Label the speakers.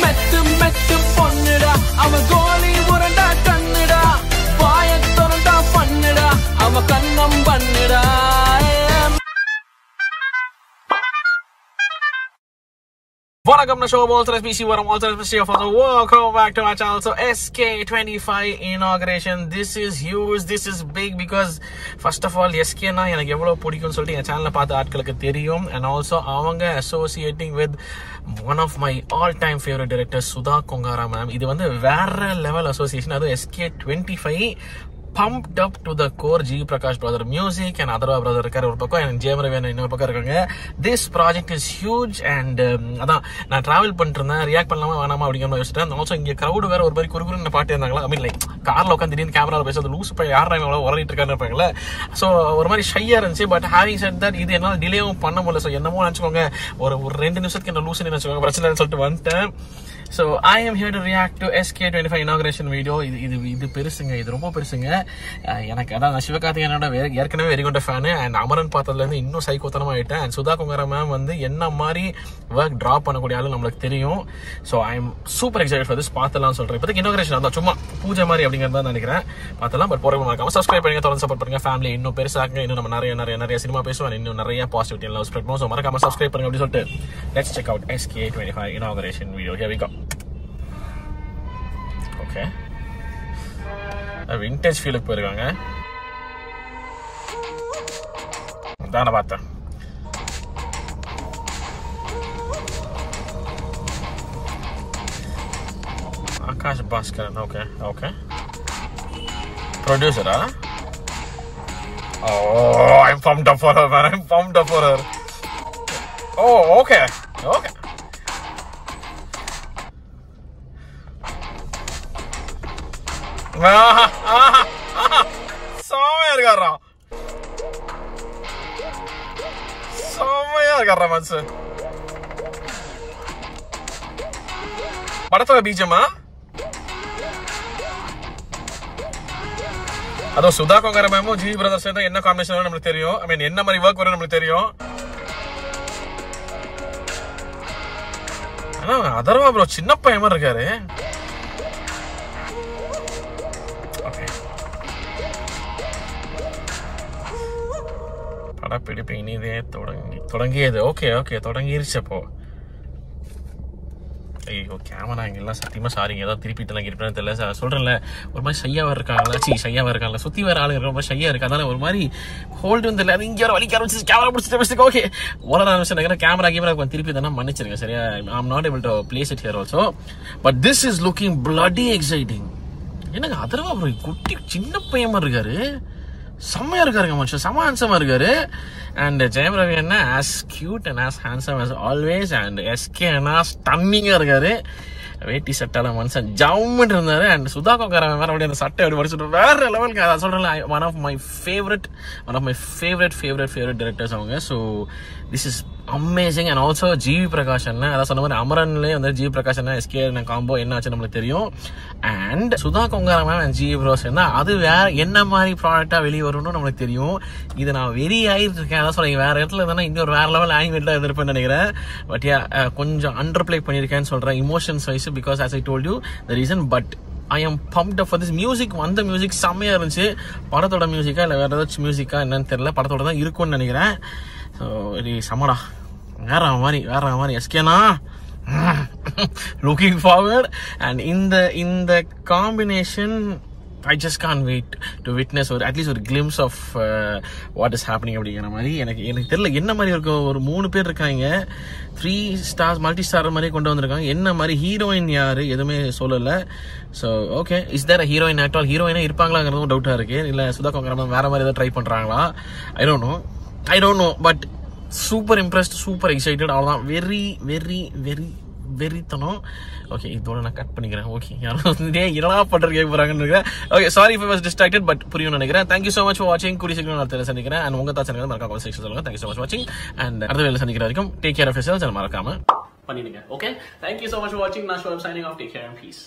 Speaker 1: மெத்து மெத்து பொண்ணுடா அவ கோலி உரண்டா கண்ணுடா வாய திறந்தா பண்ணுடா அவ கண்ணம் பண்ணுடா Welcome to the show. Welcome back to our channel. So SK25 inauguration. This is huge. This is big because first of all SK na எனக்கு எவ்வளவு பிடிக்கும்னு சொல்லிட்டு என் சேனல்ல பார்த்த ஆட்களுக்கு தெரியும். And also அவங்க associating with one of my all-time favorite directors Sudha Kongara ma'am. இது வந்து வேற level association. அது SK25 pumped up to the core. G Prakash brother music and Adharva brother irukkaru oru pakka and Jayam Ravi இன்னொரு பக்கம் இருக்காங்க. This project is huge and அதான் நான் travel பண்ணிட்டு இருந்தேன் ரியாக்ட் பண்ணலாமா வேணாமா அப்படிங்கிற யோசிச்சிட்டேன். ஆல்சோ இங்க கிரௌட் வேற ஒரு மாதிரி குறுகுறுன்னு பாட்டு இருந்தாங்களா. ஐ மீன் லைக் கார்ல உட்காந்து திடீர்னு கேமரால பேசுறது லூஸ் போய் யாரா இவங்க உரலிட்டு இருக்கான்னு இருப்பாங்கல்ல. ஸோ ஒரு மாதிரி ஷையா இருந்துச்சு. பட் ஹேவிங் செட் தட் இது என்னால் டிலேவும் பண்ண முடியல. ஸோ என்னமோ நினச்சிக்கோங்க ஒரு 2 நிமிஷத்துக்கு என்ன லூஸ்ன்னு நினச்சிக்கோங்க பிரச்சனைன்னு சொல்லிட்டு வந்துட்டேன். So I am here to react to SK25 inauguration video. இது பெருசுங்க, இது ரொம்ப பெருசுங்க. எனக்கு அதான் சிவகார்த்திகேயனோட ஏற்கனவே very good fan and Amaran பார்த்ததுலேருந்து இன்னும் சைக்கோத்தனமா ஆயிட்டேன். அண்ட் சுதா கொங்கரா மேம் வந்து என்ன மாதிரி ஒர்க் ட்ராப் பண்ணக்கூடிய ஆளு நம்மளுக்கு தெரியும். So I am super excited for this. பார்த்தலாம் சொல்றேன். இப்போதைக்கு இனாகரேஷன் தான் சும்மா பூஜை மாதிரி அப்படிங்கிறத நினைக்கிறேன். பார்த்தலாம். பட் போறவங்க மறக்காம சப்ஸ்கிரைப் பண்ணுங்க, தொடர்ந்து சப்போர்ட் பண்ணுங்க. ஃபேமிலி இன்னும் பெருசாக்குங்க. இன்னும் நம்ம நிறைய சினிமா பேசுவோம். இன்னும் நிறைய பாசிட்டிவிட்டி எல்லாம் ஸ்ப்ரெட் பண்ணுவோம். ஸோ மறக்காம சப்ஸ்கிரைப் பண்ணுங்க அப்படின்னு சொல்லிட்டு let's check out SK25 inauguration video. Here we go. Okay. Vintage ஃபீலுக்கு போயிருக்காங்க. தான பார்த்தேன். ஆகாஷ் பாஸ்கரன். Okay okay. ப்ரொடியூசரா? Oh, I'm pumped up for her, man. I'm pumped up for her. Oh, okay. Okay. செம்மையா இருக்காரா மனசு. படத்தோட பீஜமா அதோ சுதா கொங்கரா மேமும் ஜி பிரதர்ஸ் என்ன காம்பினேஷன் நம்மளுக்கு தெரியும். ஐ மீன் என்ன மாதிரி ஒர்க் வரும் நம்மளுக்கு தெரியும். ஆனா அதர்வா ப்ரோ சின்ன பையன் மாதிரி இருக்காரு. படப்பிடிப்பு இனிதே தொடங்கியது. ஓகே ஓகே தொடங்கிருச்சு. அப்போ ஐயோ கேமரா இங்கெல்லாம் சத்தியமா சாரிங்க ஏதாவது திருப்பிட்டுலாம் இருப்பேன்னு தெரியல. சொல்றேன்ல ஒரு மாதிரி ஷையாவா இருக்காங்களா சுத்தி வேற ஆளு ரொம்ப ஷையா இருக்கு. அதனால ஒரு மாதிரி ஹோல்டு வந்து இல்லை. இங்கே வலிக்க ஆரம்பிச்சு கேமரா பிடிச்சிட்டு ஓகே ஓட ஆரம்பிச்சு கேமரா திருப்பி தானே மன்னிச்சிருங்க சரியா. I am not able to place it here also. But this is looking bloody exciting. என்னங்க அதர்வா ப்ரோ குட்டி சின்ன பையன் மாதிரி இருக்காரு. செம்மையா இருக்காருங்க மனுஷன். செம்ம ஹேண்ட்ஸமா இருக்காரு. And Jayam Ravi Anna as cute and as handsome as always. and SK அண்ணா ஸ்டன்னிங்கா இருக்காரு. வேட்டி சட்டால மனுஷன் ஜம்முன்னு இருந்தாரு. அண்ட் சுதா கொங்கரா வேற அப்படியே அந்த சட்டை அப்படி படிச்சுட்டு வேற லெவலுக்கு அதை சொல்றேன். One of my favourite directors அவங்க. So this is amazing. And also GV Prakash அண்ணன் அதான் சொன்ன மாதிரி அமரன்லேயே வந்து ஜிவி பிரகாஷ் அண்ணா SK காம்போ என்ன ஆச்சு நம்மளுக்கு தெரியும். And Sudha Kongara ma'am and GV bros என்ன அது வேற என்ன மாதிரி ப்ராடக்டா வெளியே வரும்னு நம்மளுக்கு தெரியும். இது நான் வெரி ஆகிட்டு இருக்கேன். அதான் சொல்றேன் வேற இடத்துல இருந்தா இன்னொரு வேற லெவல் ஆனிமேட்டா இருந்திருப்பேன்னு நினைக்கிறேன். பட் கொஞ்சம் அண்டர் பிளே பண்ணியிருக்கேன்னு சொல்றேன் emotions wise. because as I told you the reason, but I am pumped up for this music. வந்த மியூசிக் செம்மையா இருந்துச்சு. படத்தோட மியூசிக்கா இல்லை வேற ஏதாச்சும் மியூசிக்கா என்னன்னு தெரியல. படத்தோட தான் இருக்கும்னு நினைக்கிறேன். ஸோ இது சமடா வேற மாதிரி எஸ்கேனா லுக்கிங் ஃபார்வர்ட். அண்ட் இந்த combination I just can't wait to witness or at least a glimpse of what is happening அப்படிங்கிற மாதிரி. எனக்கு தெரியல என்ன மாதிரி இருக்கும். ஒரு 3 பேர் இருக்காங்க. 3 stars மல்டி ஸ்டார் மாதிரி கொண்டு வந்திருக்காங்க. என்ன மாதிரி ஹீரோயின் யாரு எதுவுமே சொல்லல. So okay is there heroine at all? ஹீரோயினா இருப்பாங்களாங்கிறதும் டவுட்டா இருக்கு. இல்ல சுதா கொங்கரா வேற மாதிரி ஏதாவது ட்ரை பண்றாங்களா? I don't know but super impressed, super excited. அவ்வளோதான். வெறித்தனம். ஓகே இதோட நான் கட் பண்ணிக்கிறேன். ஓகே யாரும் என்னடா பண்றது கேட்க போறாங்கன்னு. Okay sorry if I was distracted but புரியும் நினைக்கிறேன். தேங்க்யூ சோ மச் ஃபார் வாட்சிங். கூடிய சீக்கிரம் அடுத்த சந்திக்கிறேன். அண்ட் உங்க தாட்ஸ் எனக்கு மறக்காம கமெண்ட் செக்ஷன் சொல்லுங்க. தேங்க்யூ சோ மச் வாட்சிங். அண்ட் அடுத்த வேலை சந்திக்கிற வரைக்கும் டேக் கேர் ஆஃப் யுவர்செல்ஃப்ஸ். மறக்காம பண்ணிடுங்க. Okay thank you so much for வாட்சிங். நான் so I'm signing off. Take care and piece.